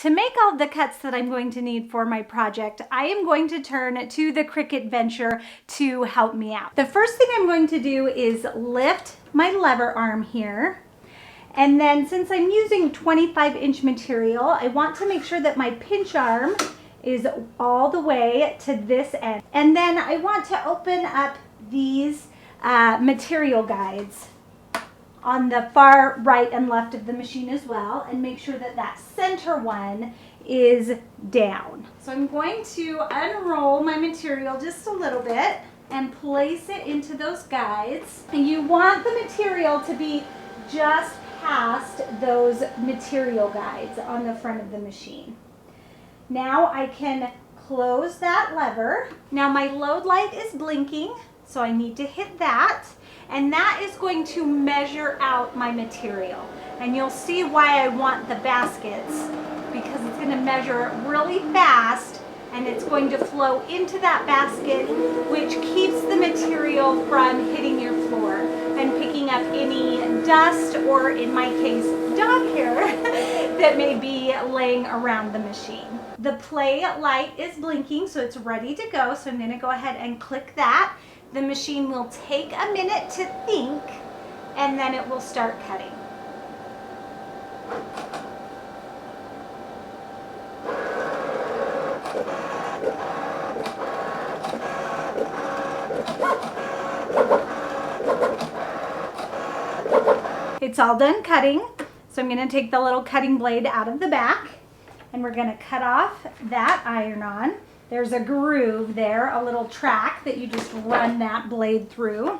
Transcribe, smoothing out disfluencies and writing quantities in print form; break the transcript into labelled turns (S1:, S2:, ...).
S1: To make all the cuts that I'm going to need for my project, I am going to turn to the Cricut Venture to help me out. The first thing I'm going to do is lift my lever arm here. And then since I'm using 25-inch material, I want to make sure that my pinch arm is all the way to this end. And then I want to open up these material guides on the far right and left of the machine as well, and make sure that that center one is down. So I'm going to unroll my material just a little bit and place it into those guides. And you want the material to be just past those material guides on the front of the machine. Now I can close that lever. Now my load light is blinking, so I need to hit that. And that is going to measure out my material. And you'll see why I want the baskets, because it's going to measure really fast and it's going to flow into that basket, which keeps the material from hitting your floor and picking up any dust, or in my case, dog hair, that may be laying around the machine. The play light is blinking, so it's ready to go. So I'm going to go ahead and click that. The machine will take a minute to think, and then it will start cutting. It's all done cutting, so I'm going to take the little cutting blade out of the back, and we're going to cut off that iron-on. There's a groove there, a little track that you just run that blade through.